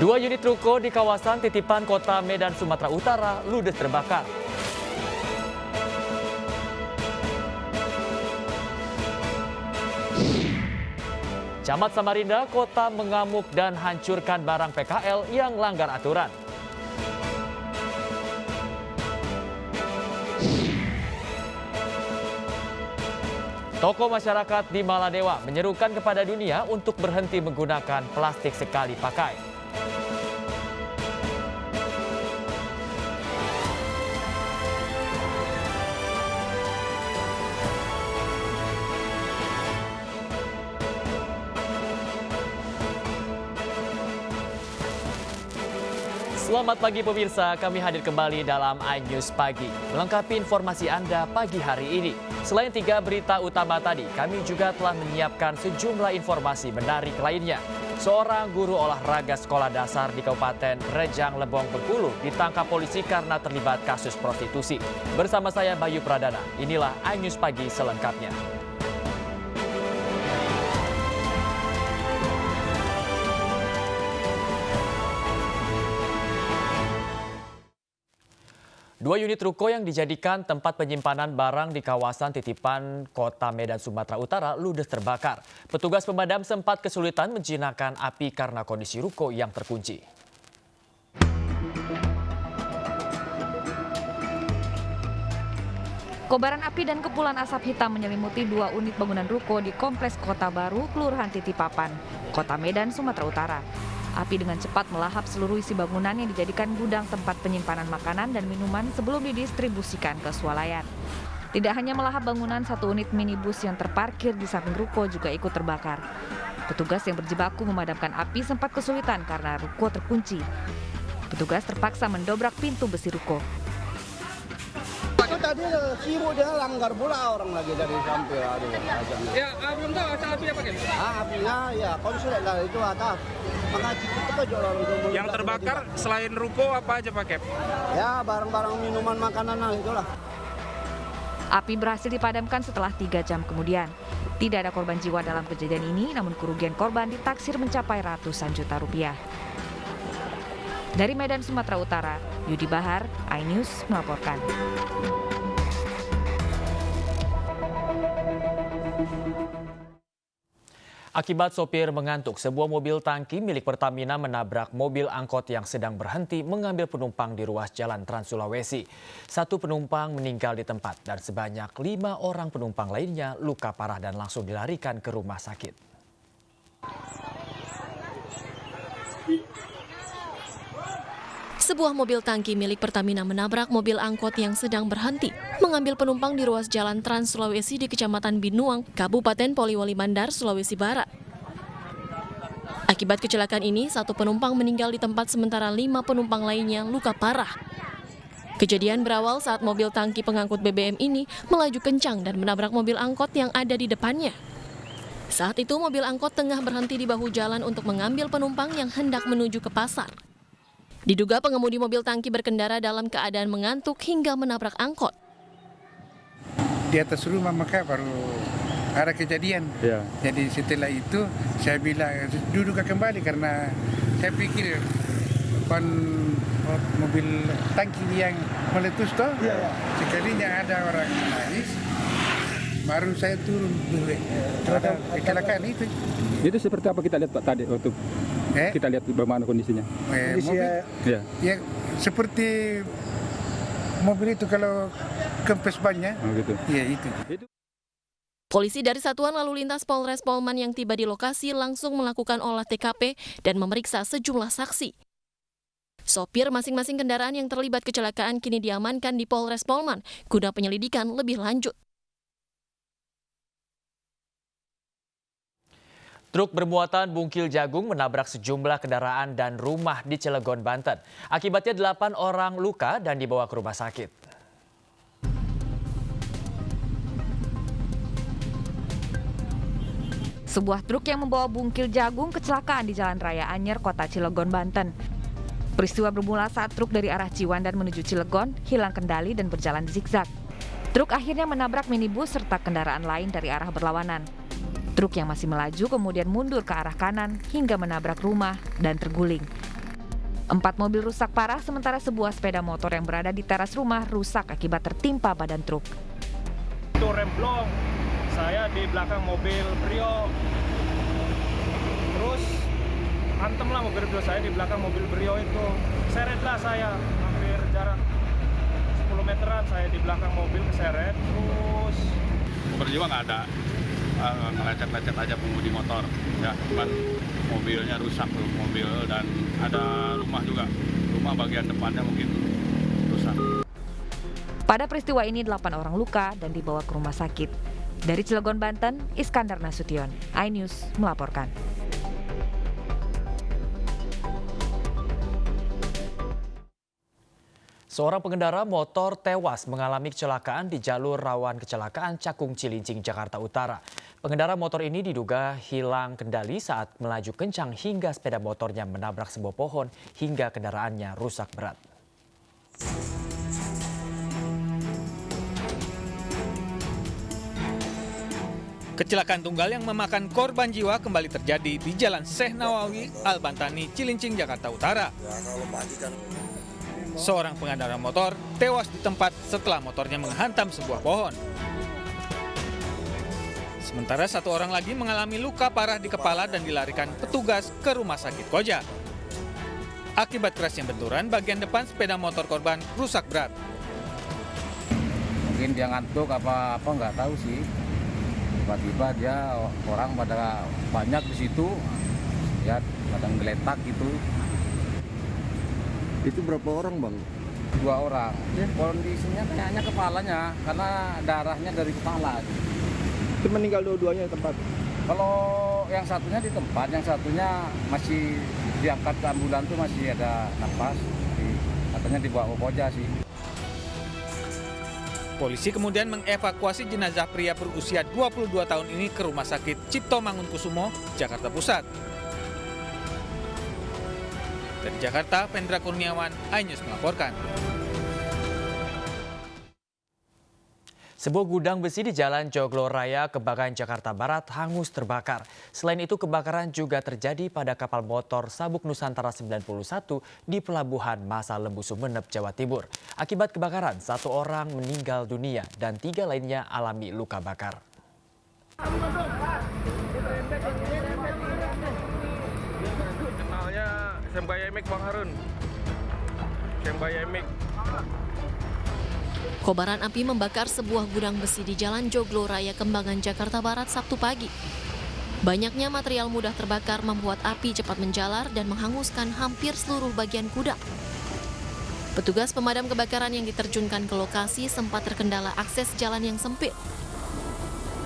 Dua unit ruko di kawasan Titipan Kota Medan, Sumatera Utara ludes terbakar. Camat Samarinda Kota mengamuk dan hancurkan barang PKL yang langgar aturan. Tokoh masyarakat di Maladewa menyerukan kepada dunia untuk berhenti menggunakan plastik sekali pakai. Selamat pagi pemirsa, kami hadir kembali dalam iNews Pagi. Melengkapi informasi Anda pagi hari ini. Selain 3 berita utama tadi, kami juga telah menyiapkan sejumlah informasi menarik lainnya. Seorang guru olahraga sekolah dasar di Kabupaten Rejang Lebong, Bengkulu ditangkap polisi karena terlibat kasus prostitusi. Bersama saya Bayu Pradana, inilah iNews Pagi selengkapnya. Dua unit ruko yang dijadikan tempat penyimpanan barang di kawasan Titipan Kota Medan, Sumatera Utara ludes terbakar. Petugas pemadam sempat kesulitan menjinakkan api karena kondisi ruko yang terkunci. Kobaran api dan kepulan asap hitam menyelimuti 2 unit bangunan ruko di Kompleks Kota Baru, Kelurahan Titipapan, Kota Medan, Sumatera Utara. Api dengan cepat melahap seluruh isi bangunan yang dijadikan gudang tempat penyimpanan makanan dan minuman sebelum didistribusikan ke swalayan. Tidak hanya melahap bangunan, 1 unit minibus yang terparkir di samping ruko juga ikut terbakar. Petugas yang berjibaku memadamkan api sempat kesulitan karena ruko terkunci. Petugas terpaksa mendobrak pintu besi ruko. Tadi sibuk dia langgar pula orang lagi dari samping. Ya, belum tahu asal apinya apa kan? Apinya ya konsulet lah itu atap. Maka itu aja orang itu. Yang terbakar selain ruko apa aja Pak Kep? Ya barang-barang minuman makanan lah itulah. Api berhasil dipadamkan setelah 3 jam kemudian. Tidak ada korban jiwa dalam kejadian ini, namun kerugian korban ditaksir mencapai ratusan juta rupiah. Dari Medan, Sumatera Utara, Yudi Bahar, iNews melaporkan. Akibat sopir mengantuk, sebuah mobil tangki milik Pertamina menabrak mobil angkot yang sedang berhenti mengambil penumpang di ruas jalan Trans Sulawesi. 1 penumpang meninggal di tempat dan sebanyak 5 orang penumpang lainnya luka parah dan langsung dilarikan ke rumah sakit. Sebuah mobil tangki milik Pertamina menabrak mobil angkot yang sedang berhenti mengambil penumpang di ruas jalan Trans Sulawesi di Kecamatan Binuang, Kabupaten Poliwali Mandar, Sulawesi Barat. Akibat kecelakaan ini, 1 penumpang meninggal di tempat sementara 5 penumpang lainnya luka parah. Kejadian berawal saat mobil tangki pengangkut BBM ini melaju kencang dan menabrak mobil angkot yang ada di depannya. Saat itu mobil angkot tengah berhenti di bahu jalan untuk mengambil penumpang yang hendak menuju ke pasar. Diduga pengemudi mobil tangki berkendara dalam keadaan mengantuk hingga menabrak angkot. Di atas rumah maka baru ada kejadian. Ya. Jadi setelah itu saya bilang duduk kembali karena saya pikir mobil tangki yang meletus toh. Ya. Sekalinya ada orang nangis, baru saya turun dulu. Ada kecelakaan itu. Itu seperti apa kita lihat Pak tadi waktu kita lihat bagaimana kondisinya? Mobil, ya seperti mobil itu kalau kempes bannya, gitu. Ya itu. Polisi dari Satuan Lalu Lintas Polres Polman yang tiba di lokasi langsung melakukan olah TKP dan memeriksa sejumlah saksi. Sopir masing-masing kendaraan yang terlibat kecelakaan kini diamankan di Polres Polman guna penyelidikan lebih lanjut. Truk bermuatan bungkil jagung menabrak sejumlah kendaraan dan rumah di Cilegon, Banten. Akibatnya 8 orang luka dan dibawa ke rumah sakit. Sebuah truk yang membawa bungkil jagung kecelakaan di Jalan Raya Anyer, Kota Cilegon, Banten. Peristiwa bermula saat truk dari arah Ciwandan menuju Cilegon hilang kendali dan berjalan zigzag. Truk akhirnya menabrak minibus serta kendaraan lain dari arah berlawanan. Truk yang masih melaju kemudian mundur ke arah kanan hingga menabrak rumah dan terguling. 4 mobil rusak parah, sementara sebuah sepeda motor yang berada di teras rumah rusak akibat tertimpa badan truk. Itu remblong, saya di belakang mobil Brio. Terus hantemlah mobil Brio saya di belakang mobil Brio itu. Seretlah saya, hampir jarak 10 meteran saya di belakang mobil keseret. Terus berjiwa nggak ada, lecet-lecet aja pengemudi motor. Ya, cuman mobilnya rusak tuh, mobil, dan ada rumah juga. Rumah bagian depannya mungkin rusak. Pada peristiwa ini 8 orang luka dan dibawa ke rumah sakit. Dari Cilegon, Banten, Iskandar Nasution, iNews melaporkan. Seorang pengendara motor tewas mengalami kecelakaan di jalur rawan kecelakaan Cakung Cilincing, Jakarta Utara. Pengendara motor ini diduga hilang kendali saat melaju kencang hingga sepeda motornya menabrak sebuah pohon hingga kendaraannya rusak berat. Kecelakaan tunggal yang memakan korban jiwa kembali terjadi di Jalan Syekh Nawawi, Al-Bantani, Cilincing, Jakarta Utara. Seorang pengendara motor tewas di tempat setelah motornya menghantam sebuah pohon. Sementara satu orang lagi mengalami luka parah di kepala dan dilarikan petugas ke rumah sakit Koja. Akibat kerasnya benturan, bagian depan sepeda motor korban rusak berat. Mungkin dia ngantuk apa nggak tahu sih. Tiba-tiba dia orang pada banyak di situ, ya pada ngeletak gitu. Itu berapa orang, Bang? 2 orang. Ya, kondisinya kayaknya kepalanya karena darahnya dari kepala. Itu meninggal dua-duanya di tempat. Kalau yang satunya di tempat, yang satunya masih diangkat ke ambulan tuh masih ada nafas. Katanya dibawa ke Koja sih. Polisi kemudian mengevakuasi jenazah pria berusia 22 tahun ini ke Rumah Sakit Cipto Mangunkusumo, Jakarta Pusat. Dari Jakarta, Pendra Kurniawan, iNews melaporkan. Sebuah gudang besi di Jalan Joglo Raya, Kembangan, Jakarta Barat hangus terbakar. Selain itu, kebakaran juga terjadi pada kapal motor Sabuk Nusantara 91 di Pelabuhan Masa Lembu, Sumeneb, Jawa Timur. Akibat kebakaran, 1 orang meninggal dunia dan 3 lainnya alami luka bakar. kenalnya Sembayemik Bang Harun. Sembayemik. Kobaran api membakar sebuah gudang besi di Jalan Joglo Raya, Kembangan, Jakarta Barat Sabtu pagi. Banyaknya material mudah terbakar membuat api cepat menjalar dan menghanguskan hampir seluruh bagian gudang. Petugas pemadam kebakaran yang diterjunkan ke lokasi sempat terkendala akses jalan yang sempit.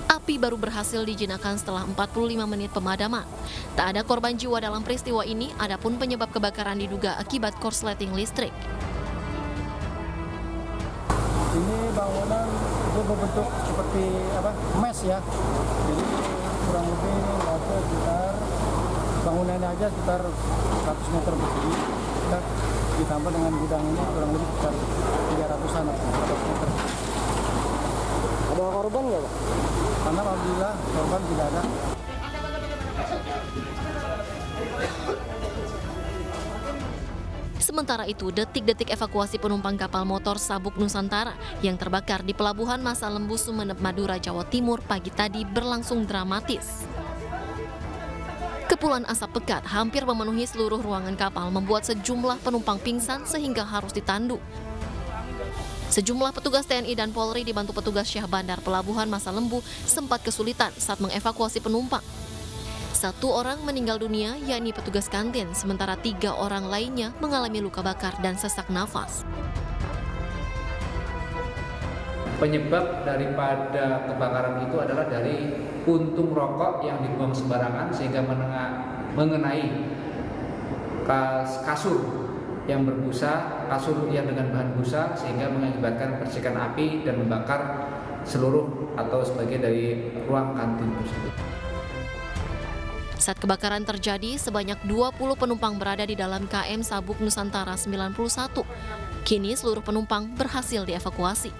Api baru berhasil dijinakan setelah 45 menit pemadaman. Tak ada korban jiwa dalam peristiwa ini, adapun penyebab kebakaran diduga akibat korsleting listrik. Ini bangunan itu berbentuk seperti mes ya. Jadi kurang lebih sekitar bangunannya aja sekitar 100 meter persegi. Ditambah dengan gudang ini kurang lebih sekitar 300-an meter. Ada korban nggak, Pak? Karena alhamdulillah korban tidak ada. Sementara itu, detik-detik evakuasi penumpang kapal motor Sabuk Nusantara yang terbakar di Pelabuhan Masa Lembu, Sumeneb, Madura, Jawa Timur pagi tadi berlangsung dramatis. Kepulan asap pekat hampir memenuhi seluruh ruangan kapal membuat sejumlah penumpang pingsan sehingga harus ditandu. Sejumlah petugas TNI dan Polri dibantu petugas Syah Bandar Pelabuhan Masa Lembu sempat kesulitan saat mengevakuasi penumpang. 1 orang meninggal dunia, yakni petugas kantin, sementara 3 orang lainnya mengalami luka bakar dan sesak nafas. Penyebab daripada kebakaran itu adalah dari puntung rokok yang dibuang sembarangan sehingga mengenai kasur yang berbusa, kasur yang dengan bahan busa sehingga mengakibatkan percikan api dan membakar seluruh atau sebagian dari ruang kantin tersebut. Saat kebakaran terjadi, sebanyak 20 penumpang berada di dalam KM Sabuk Nusantara 91. Kini seluruh penumpang berhasil dievakuasi.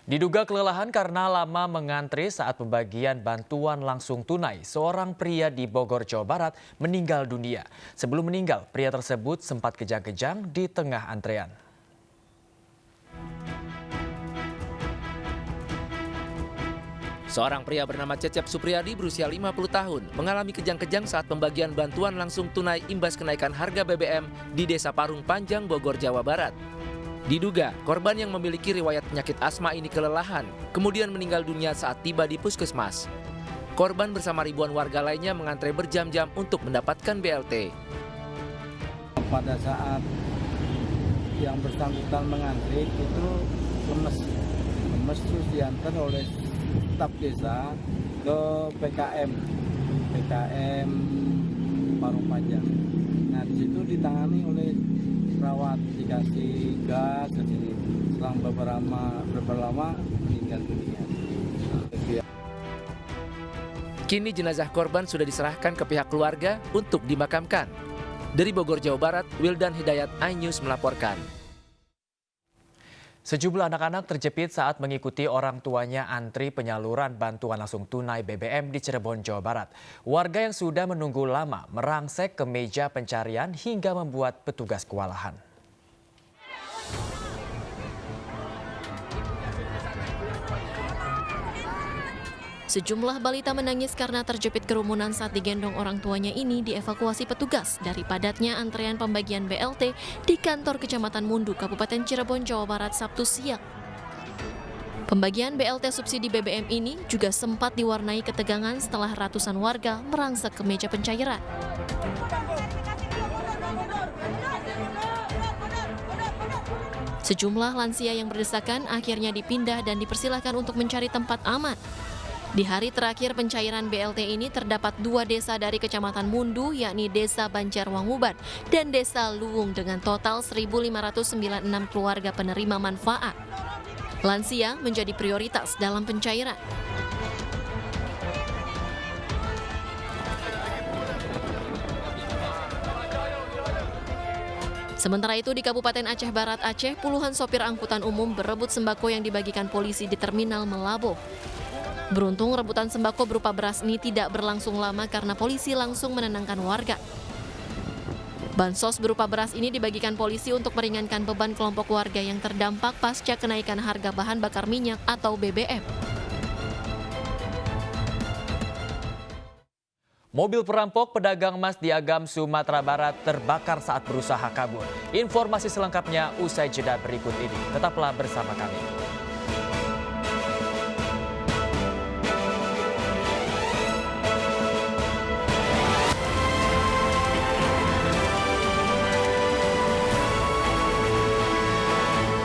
Diduga kelelahan karena lama mengantri saat pembagian bantuan langsung tunai, seorang pria di Bogor, Jawa Barat meninggal dunia. Sebelum meninggal, pria tersebut sempat kejang-kejang di tengah antrean. Seorang pria bernama Cecep Supriyadi berusia 50 tahun mengalami kejang-kejang saat pembagian bantuan langsung tunai imbas kenaikan harga BBM di Desa Parung Panjang, Bogor, Jawa Barat. Diduga, korban yang memiliki riwayat penyakit asma ini kelelahan, kemudian meninggal dunia saat tiba di puskesmas. Korban bersama ribuan warga lainnya mengantre berjam-jam untuk mendapatkan BLT. Pada saat yang bersangkutan mengantri itu lemes terus diantar oleh staf desa ke PKM Parung Panjang. Nah, di situ ditangani oleh perawat, dikasih gas ke sini. Selang beberapa lama meninggal dunia. Kini jenazah korban sudah diserahkan ke pihak keluarga untuk dimakamkan. Dari Bogor, Jawa Barat, Wildan Hidayat, iNews melaporkan. Sejumlah anak-anak terjepit saat mengikuti orang tuanya antri penyaluran bantuan langsung tunai BBM di Cirebon, Jawa Barat. Warga yang sudah menunggu lama merangsek ke meja pencarian hingga membuat petugas kewalahan. Sejumlah balita menangis karena terjepit kerumunan saat digendong orang tuanya ini dievakuasi petugas dari padatnya antrean pembagian BLT di kantor Kecamatan Mundu, Kabupaten Cirebon, Jawa Barat, Sabtu siang. Pembagian BLT subsidi BBM ini juga sempat diwarnai ketegangan setelah ratusan warga merangsek ke meja pencairan. Sejumlah lansia yang berdesakan akhirnya dipindah dan dipersilakan untuk mencari tempat aman. Di hari terakhir pencairan BLT ini terdapat 2 desa dari Kecamatan Mundu, yakni Desa Banjarwanguban dan Desa Luwung dengan total 1.596 keluarga penerima manfaat. Lansia menjadi prioritas dalam pencairan. Sementara itu di Kabupaten Aceh Barat, Aceh, puluhan sopir angkutan umum berebut sembako yang dibagikan polisi di terminal Melaboh. Beruntung rebutan sembako berupa beras ini tidak berlangsung lama karena polisi langsung menenangkan warga. Bansos berupa beras ini dibagikan polisi untuk meringankan beban kelompok warga yang terdampak pasca kenaikan harga bahan bakar minyak atau BBM. Mobil perampok pedagang emas di Agam, Sumatera Barat terbakar saat berusaha kabur. Informasi selengkapnya usai jeda berikut ini. Tetaplah bersama kami.